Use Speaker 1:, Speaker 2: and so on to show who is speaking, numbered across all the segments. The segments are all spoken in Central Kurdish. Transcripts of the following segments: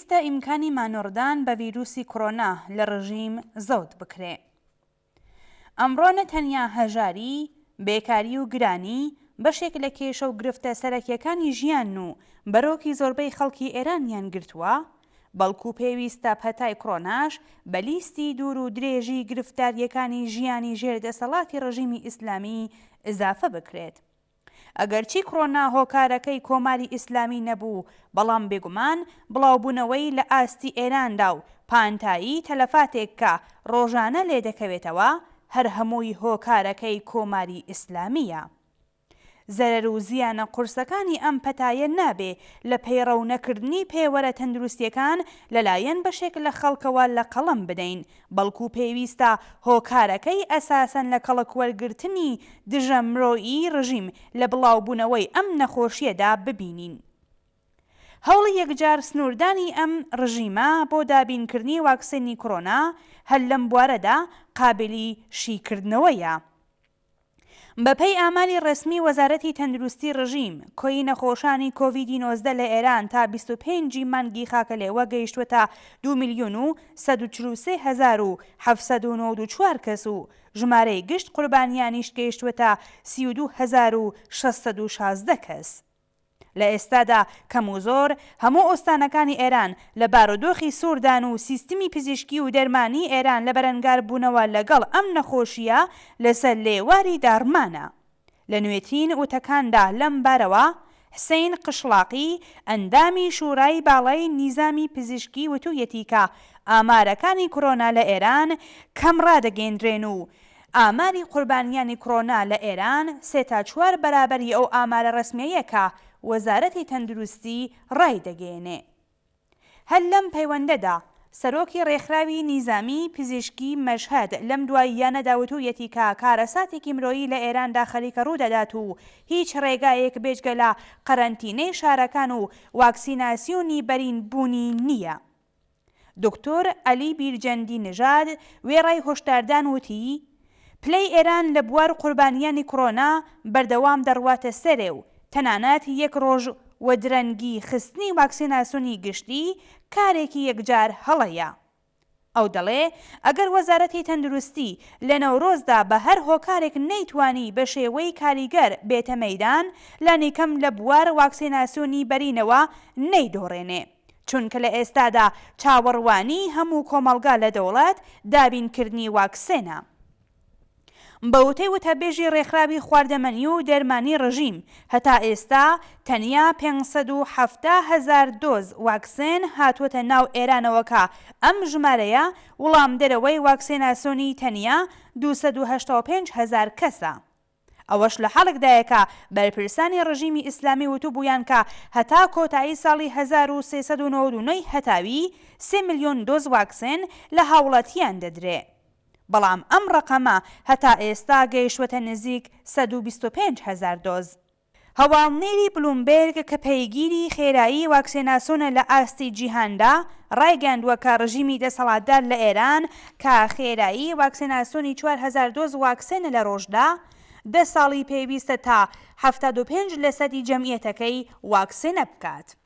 Speaker 1: پێویستە ئیمکانی مانۆڕدان بە ڤیرۆسی کۆڕۆنا لە ڕژیم زەوت بکرێ. ئەمڕۆ نەتەنیا هەژاری، بێکاری و گرانی بەشێک لە کێشە و گرفتە سەرەکیەکانی ژیان و بەرۆکی زۆربەی خەڵکی ئێرانیان گرتووە، بەڵکو پێویستە پەتای کۆڕۆناش بە لیستی دوور و درێژی گرفتاریەکانی ژیانی ژێردەسەڵاتی ڕژیمی ئیسلامی ئزافە بکرێت. ئەگەرچی کۆڕۆنا هۆکارەکەی کۆماری ئیسلامی نەبوو، بەڵام بێگومان بڵاوبوونەوەی لە ئاستی ئێراندا و پانتایی تەلەفاتێک کە ڕۆژانە لێ دەکەوێتەوە هەر هەمووی هۆکارەکەی کۆماری ئیسلامیە. زەرەر و زیانە قورسەکانی ئەم پەتایە نابێ لە پەیڕەو نەکردنی پێوەرە تەندروستیەکان لەلایەن بەشێک لە خەڵکەوە لە قەڵەم بدەین، بەڵکو پێویستە هۆکارەکەی ئەساسەن لە کەڵک وەرگرتنی دژە مرۆیی ڕژیم لە بڵاوبوونەوەی ئەم نەخۆشیەدا ببینین. هەوڵی یەکجار سنووردانی ئەم ڕژیمە بۆ دابینکردنی واکسینی کۆڕۆنا هەر لەم بوارەدا قابلی شیکردنەوەیە. بەپەی ئاماری ڕسمی وەزارەتی تەندروستی ڕژیم، کۆی نەخۆشانی کۆڤیدی-19 لە ئێران تا 25 مانگی خاکەلێوە گەیشتوەتە 2,143,794 کەس و ژمارەی گشت قوربانیانیش گەیشتوەتە 32,616 کەس. لە ئێستادا کەم و زۆر هەموو ئۆستانەکانی ئێران لە بارودۆخی سووردان و سیستمی پزیشکی و دەرمانی ئێران لە بەرەنگار بوونەوە لەگەڵ ئەم نەخۆشیە لەسەر لێواری دارمانە. لە نوێترین وتەکاندا لەم بارەوە حسین قشلاقی ئەندامی شورای باڵای نیزامی پزیشکی وتوویەتی کە ئامارەکانی کۆڕۆنا لە ئێران کەم ڕادەگەیەندرێن و ئاماری قوربانیانی کۆڕۆنا لە ئێران 3 تا 4 بەرابەری ئەو ئامارە ڕسمیەیە کە وەزارەتی تەندروستی ڕای دەگەیەنێ. هەر لەم پەیوەندەدا سەرۆکی ڕێکخراوی نیزامی پزیشکی مەشهەد لەم دواییانەدا وتوویەتی کە کارەساتێکی مرۆیی لە ئێراندا خەریکە ڕوودەدات و هیچ ڕێگایەک بێجگە لە قەرەنتینەی شارەکان و واکسیناسیۆنی بەرین بوونی نییە. دکتۆر ئەلی بیرجەندی نژاد وێڕای هۆشداردان وتی پلەی ئێران لە بوار قوربانیانی کۆڕۆنا بەردەوام دەڕواتە سەرێ و تەنانەت یەک ڕۆژ و درەنگی خستنی واکسیناسیۆنی گشتی کارێکی یەکجار هەڵەیە. ئەو دەڵێ ئەگەر وەزارەتی تەندروستی لە نەورۆزدا بە هەر هۆکارێک نەیتوانی بە شێوەی کاریگەر بێتە مەیدان لانیکەم لە بوار واکسیناسیۆنی بەرینەوە نەیدۆڕێنێ، چونکە لە ئێستادا چاوەڕوانی هەموو کۆمەڵگا لە دەوڵەت دابینکردنی واکسێنە. بەوتەی وتەبێژی ڕێکخراوی خواردەمەنی و دەرمانی ڕژیم هەتا ئێستا تەنیا 570,000 دۆز واکسێن هاتووەتە ناو ئێرانەوە کە ئەم ژمارەیە وەڵام دەرەوەی واکسیناسیۆنی تەنیا 285,000 کەسە. ئەوەش لە حاڵێکدایەکە بەرپرسانی ڕژیمی ئیسلامی وتوبوویان کە هەتا کۆتایی ساڵی 1399 هەتاوی 3 ملیۆن دۆز واکسێن لە هاوڵاتیان دەدرێ. بەڵام ئەم ڕقەمە هەتا ئێستا گەیشتوەتە نزیک 125,000 دۆز. هەواڵنێری بلومبێرگ کە پەیگیری خێرایی واکسیناسیۆنە لە ئاستی جیهاندا ڕایگەاندووە کە ڕژیمی دەسەڵاتدار لە ئێران کە خێرایی واکسیناسیۆنی 4,000 دۆز واکسێنە لە ڕۆژدا 10 ساڵی پێویستە تا 75% جەمعیەتەکەی واکسێنە بکات.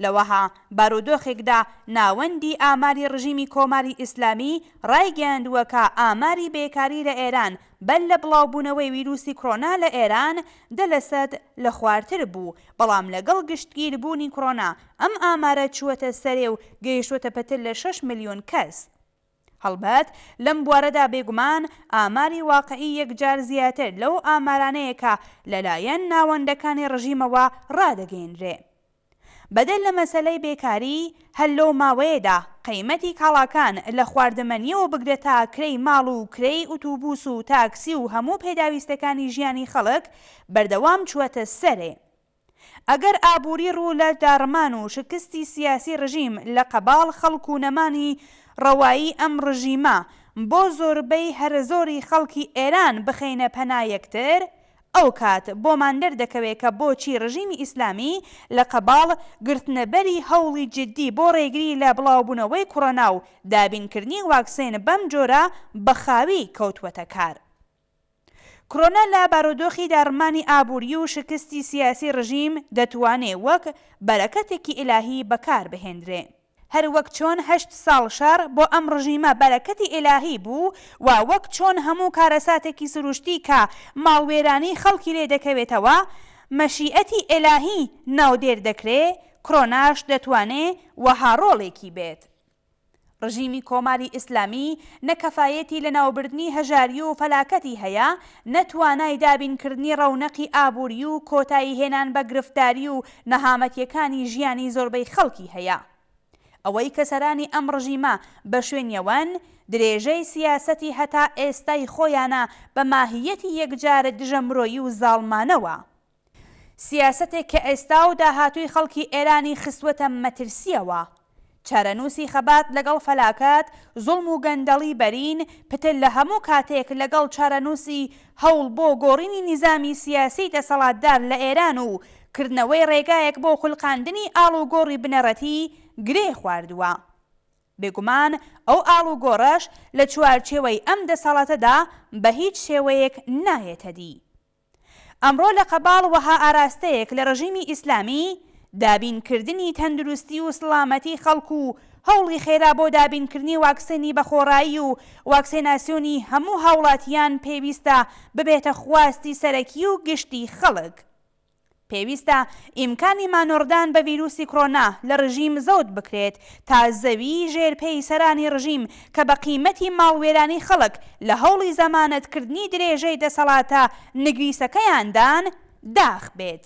Speaker 1: لەوەها بارودۆخێکدا ناوەندی ئاماری ڕژیمی کۆماری ئیسلامی ڕایگەاندووە کە ئاماری بێکاری لە ئێران بەل لە بڵاوبوونەوەی ڤیرۆسی کۆڕۆنا لە ئێران 10% لە خوارتر بوو، بەڵام لەگەڵ گشتگیربوونی کۆڕۆنا ئەم ئامارە چووەتە سەرێ و گەیشتوەتە پەتر لە 6 ملیۆن کەس. هەڵبەت لەم بوارەدا بێگومان ئاماری واقعی یەکجار زیاتر لەو ئامارانەیە کە لەلایەن ناوەندەکانی ڕژیمەوە ڕادەگەیەنرێ. بەدەل لە مەسەلەی بێکاری هەر لەو ماوەیەدا قەیمەتی کاڵاکان لە خواردەمەنیەوە بگرێتە کرەی ماڵ و کرەی ئۆتۆبوس و تاکسی و هەموو پێداویستەکانی ژیانی خەڵک بەردەوام چووەتە سەرێ. ئەگەر ئابووری ڕوو لە داڕمان و شکستی سیاسی ڕژیم لە قەباڵ خەڵک و نەمانی ڕەوایی ئەم ڕژیمە بۆ زۆربەی هەر زۆری خەڵکی ئێران بخەینە پەنا یەکتر، ئەو کات بۆمان دەردەکەوێت کە بۆچی ڕژیمی ئیسلامی لە قەباڵ گرتنەبەری هەوڵی جددی بۆ ڕێگری لە بڵاوبوونەوەی کۆڕۆنا و دابینکردنی واکسێن بەم جۆرە بەخاوی کەوتوەتە کار. کۆڕۆنا لە بارودۆخی داڕمانی ئابووری و شکستی سیاسی ڕژیم دەتوانێت وەک بەرەکەتێکی ئیلاهی بەکار بهێنرێ. هەر وەک چۆن 8 ساڵ شەڕ بۆ ئەم ڕژیمە بەرەکەتی ئیلاهی بوو و وەک چۆن هەموو کارەساتێکی سروشتی کە ماڵوێرانی خەڵکی لێ دەکەوێتەوە مەشیئەتی ئیلاهی ناودێر دەکرێت کڕۆناش دەتوانێت وەها ڕۆڵێکی بێت. ڕژیمی کۆماری ئیسلامی نەکەفایەتی لە ناوبردنی هەژاری و فەلاکەتی هەیە، نەتوانای دابینکردنی ڕەونەقی ئابووری و کۆتایی هێنان بە گرفتاری و نەهامەتیەکانی ژیانی زۆربەی خەڵکی هەیە. ئەوەی کە سەرانی ئەم ڕژیمە بە شوێنیەوەن درێژەی سیاسەتی هەتا ئێستای خۆیانە بە ماهیەتی یەکجارە دژەمرۆیی و زاڵمانەوە. سیاسەتێک کە ئێستا و داهاتووی خەڵکی ئێرانی خستوەتە مەترسیەوە. چارەنووسی خەبات لەگەڵ فەلاکات، زوڵم و گەندەڵی بەرین پتر لە هەموو کاتێک لەگەڵ چارەنووسی هەوڵ بۆ گۆڕینی نیزامی سیاسی دەسەڵاتدار لە ئێران و کردنەوەی ڕێگایەک بۆ خوڵقاندنی ئاڵ و گۆڕی بنەڕەتی گرێ خواردووە. بێگومان ئەو ئاڵ و گۆڕەش لە چوارچێوەی ئەم دەسەڵاتەدا بە هیچ شێوەیەک نایێتە دی. ئەمڕۆ لە قەباڵ وەها ئاراستەیەک لە ڕژیمی ئیسلامی دابینکردنی تەندروستی و سڵامەتی خەڵکو و هەوڵی خێرا بۆ دابینکردنی واکسێنی بەخۆڕایی و واکسێناسیۆنی هەموو هاوڵاتیان پێویستە ببێتە خواستی سەرەکی و گشتی خەڵک. پێویستە ئیمکانی مانۆڕدان بە ڤیرۆسی کۆڕۆنا لە ڕژیم زەوت بکرێت تا زەوی ژێرپێی سەرانی ڕژیم کە بە قیمەتی ماڵوێرانی خەڵک لە هەوڵی زەمانەتکردنی درێژەی دەسەڵاتە نگریسەکەیاندان داخ بێت.